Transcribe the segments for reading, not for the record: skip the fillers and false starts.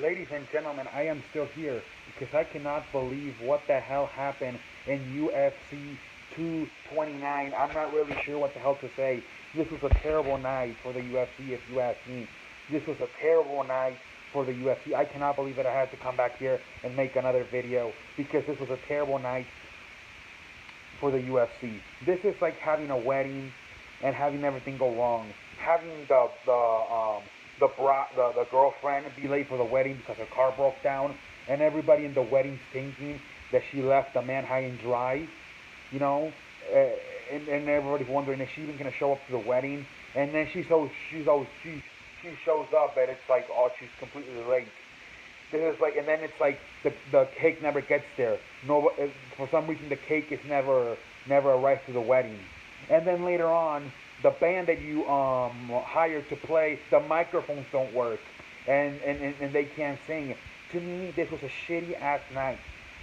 Ladies and gentlemen, I am still here because I cannot believe what the hell happened in UFC 229. I'm not really sure what the hell to say. This was a terrible night for the UFC, if you ask me. This was a terrible night for the UFC. I cannot believe that I had to come back here and make another video because this was a terrible night for the UFC. This is like having a wedding and having everything go wrong. Having the girlfriend be late for the wedding because her car broke down, and everybody in the wedding thinking that she left the man high and dry, you know, uh, and everybody's wondering is she even gonna show up to the wedding, and then she shows up, and it's like oh she's completely late. This is like, and then it's like the cake never gets there. No, for some reason the cake is never arrives to the wedding, and then later on the band that you hired to play, the microphones don't work, and they can't sing. To me, this was a shitty ass night.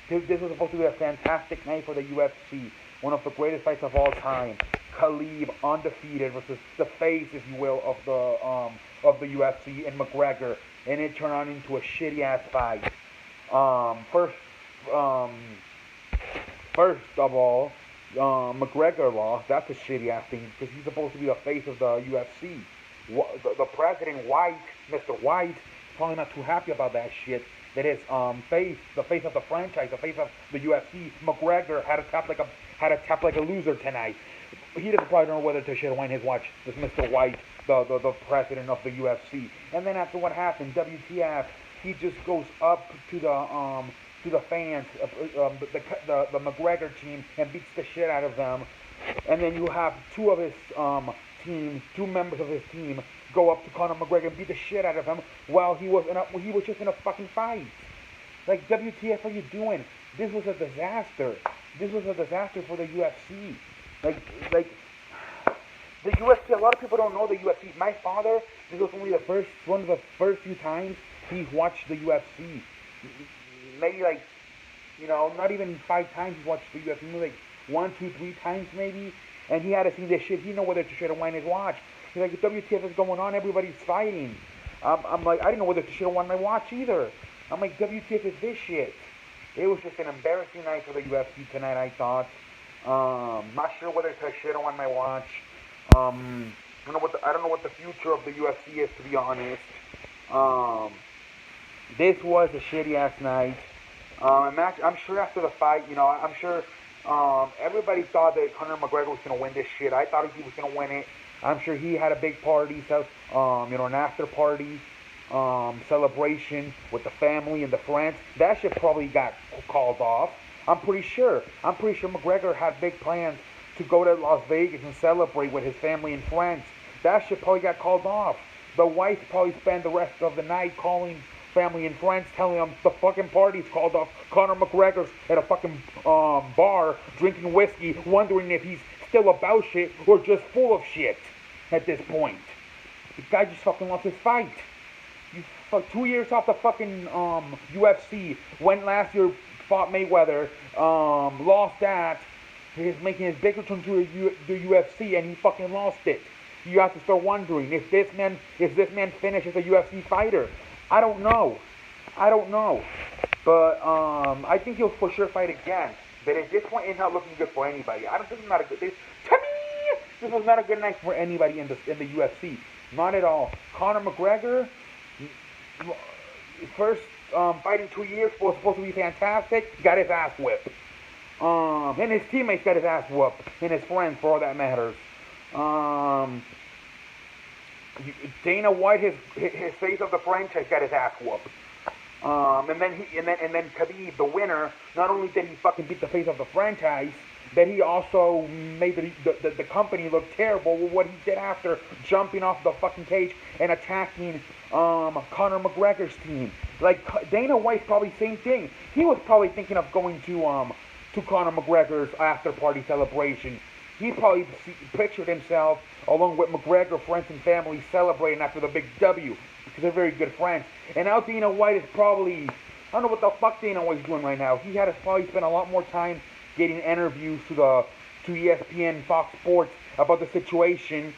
This was supposed to be a fantastic night for the UFC, one of the greatest fights of all time. Khabib undefeated versus the face, if you will, of the UFC and McGregor, and it turned on into a shitty ass fight. First, um, first of all, McGregor lost. That's a shitty ass thing because he's supposed to be the face of the UFC. The president White, Mr. White, probably not too happy about that shit. That is the face of the franchise, the face of the UFC. McGregor had to tap like a loser tonight. He doesn't probably know whether to shit wind his watch. This Mr. White, the president of the UFC. And then after what happened, WTF, he just goes up to the fans, the McGregor team, and beats the shit out of them. And then you have two of his two members of his team, go up to Conor McGregor and beat the shit out of him while he was just in a fucking fight. Like WTF, are you doing? This was a disaster. This was a disaster for the UFC. Like the UFC. A lot of people don't know the UFC. My father, this was only one of the first few times he watched the UFC. Maybe like, not even 5 times he's watched the UFC. Maybe like 1, 2, 3 times maybe. And he had to see this shit. He know whether to shit or wind his watch. He's like, WTF is going on. Everybody's fighting. I'm like, I didn't know whether to shit or wind my watch either. I'm like, WTF is this shit. It was just an embarrassing night for the UFC tonight, I thought. Not sure whether to shit or wind my watch. I don't know what the future of the UFC is, to be honest. This was a shitty ass night. I'm sure after the fight, I'm sure everybody thought that Conor McGregor was gonna win this shit. I thought he was gonna win it. I'm sure he had a big party, so an after party, celebration with the family and the friends. That shit probably got called off. I'm pretty sure. McGregor had big plans to go to Las Vegas and celebrate with his family and friends. That shit probably got called off. The wife probably spent the rest of the night calling family and friends, telling them the fucking party's called off. Conor McGregor's at a fucking bar drinking whiskey, wondering if he's still about shit or just full of shit at this point. The guy just fucking lost his fight. You fuck 2 years off the fucking UFC. Went last year, fought Mayweather, lost that. He's making his big return to the UFC, and he fucking lost it. You have to start wondering if this man finishes a UFC fighter. I don't know. But I think he'll for sure fight again. But at this point, it's not looking good for anybody. This is not a good. To me, this was not a good night for anybody in the UFC. Not at all. Conor McGregor, first fight in 2 years, was supposed to be fantastic. Got his ass whipped. And his teammates got his ass whooped, and his friends, for all that matters. Dana White, his face of the franchise, got his ass whooped. And then Khabib, the winner, not only did he fucking beat the face of the franchise, but he also made the company look terrible with what he did after jumping off the fucking cage and attacking Conor McGregor's team. Like Dana White's probably same thing. He was probably thinking of going to Conor McGregor's after party celebration. He probably pictured himself along with McGregor friends and family celebrating after the big W because they're very good friends. And now Dana White is probably, I don't know what the fuck Dana White's doing right now. He had to probably spend a lot more time getting interviews to ESPN, Fox Sports about the situation.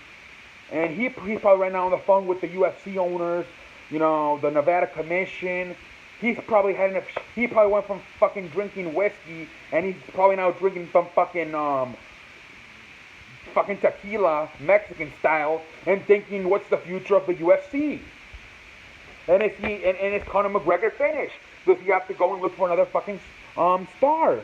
And he's probably right now on the phone with the UFC owners, the Nevada Commission. He probably went from fucking drinking whiskey, and he's probably now drinking some fucking tequila, Mexican style, and thinking, what's the future of the UFC? And is Conor McGregor finished? Does he have to go and look for another fucking star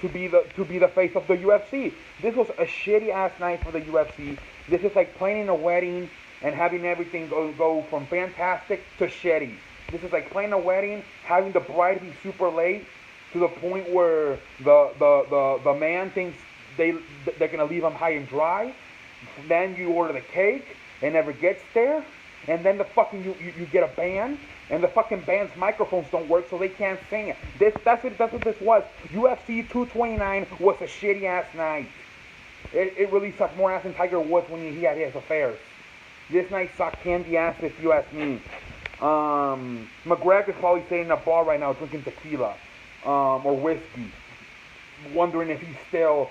to be the face of the UFC? This was a shitty ass night for the UFC. This is like planning a wedding and having everything go from fantastic to shitty. This is like planning a wedding, having the bride be super late to the point where the man thinks they're gonna leave him high and dry. Then you order the cake, it never gets there, and then you get a band, and the fucking band's microphones don't work, so they can't sing it. That's what this was. UFC 229 was a shitty ass night. It really sucked more ass than Tiger Woods when he had his affairs. This night sucked candy ass if you ask me. McGregor's probably sitting in a bar right now drinking tequila or whiskey, wondering if he's still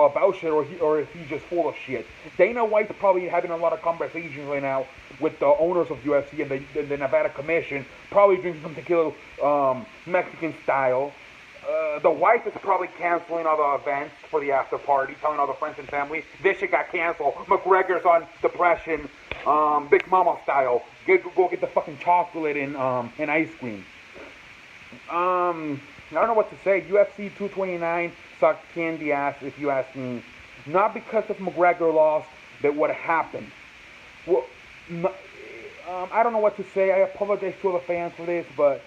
about shit or if he's just full of shit. Dana White's probably having a lot of conversations right now with the owners of UFC and the Nevada Commission, probably drinking some tequila Mexican style. The wife is probably canceling all the events for the after party, telling all the friends and family this shit got canceled. McGregor's on depression, Big Mama style. Go get the fucking chocolate and ice cream. I don't know what to say. UFC 229 sucked candy ass if you ask me. Not because if McGregor lost, that would have happened. Well, I don't know what to say. I apologize to all the fans for this, but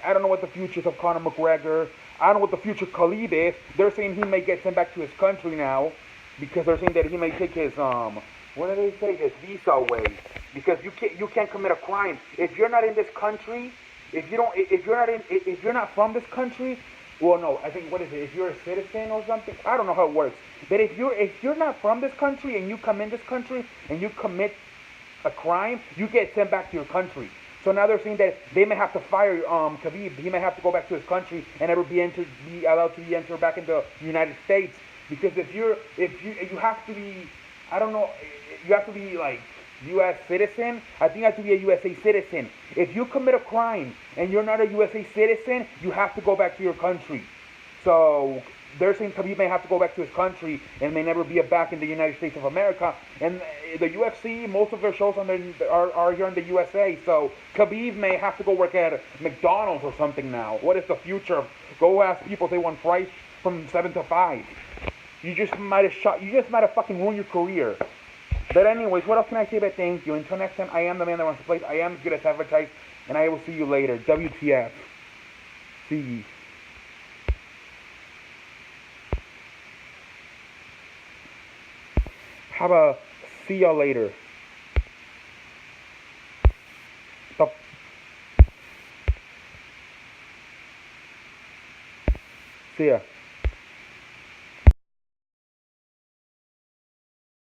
I don't know what the future is of Conor McGregor. I don't know what the future of Khabib is. They're saying he may get sent back to his country now because they're saying that he may take his what do they say, his visa away, because you can't commit a crime if you're not in this country. If you're not from this country. Well, no, I think, what is it? If you're a citizen or something, I don't know how it works. But if you're not from this country and you come in this country and you commit a crime, you get sent back to your country. So now they're saying that they may have to fire Khabib. He may have to go back to his country and never be allowed to be entered back into the United States. Because if you have to be, I don't know, you have to be like U.S. citizen. I think you have to be a USA citizen. If you commit a crime and you're not a USA citizen, you have to go back to your country. So they're saying Khabib may have to go back to his country and may never be back in the United States of America. And the UFC, most of their shows are here in the USA. So Khabib may have to go work at McDonald's or something now. What is the future? Go ask people if they want fries from 7 to 5. You just might have fucking ruined your career. But anyways, what else can I say but thank you? Until next time, I am the man that wants to play. I am good at advertise, and I will see you later. WTF. See ye. How about see y'all later? See ya.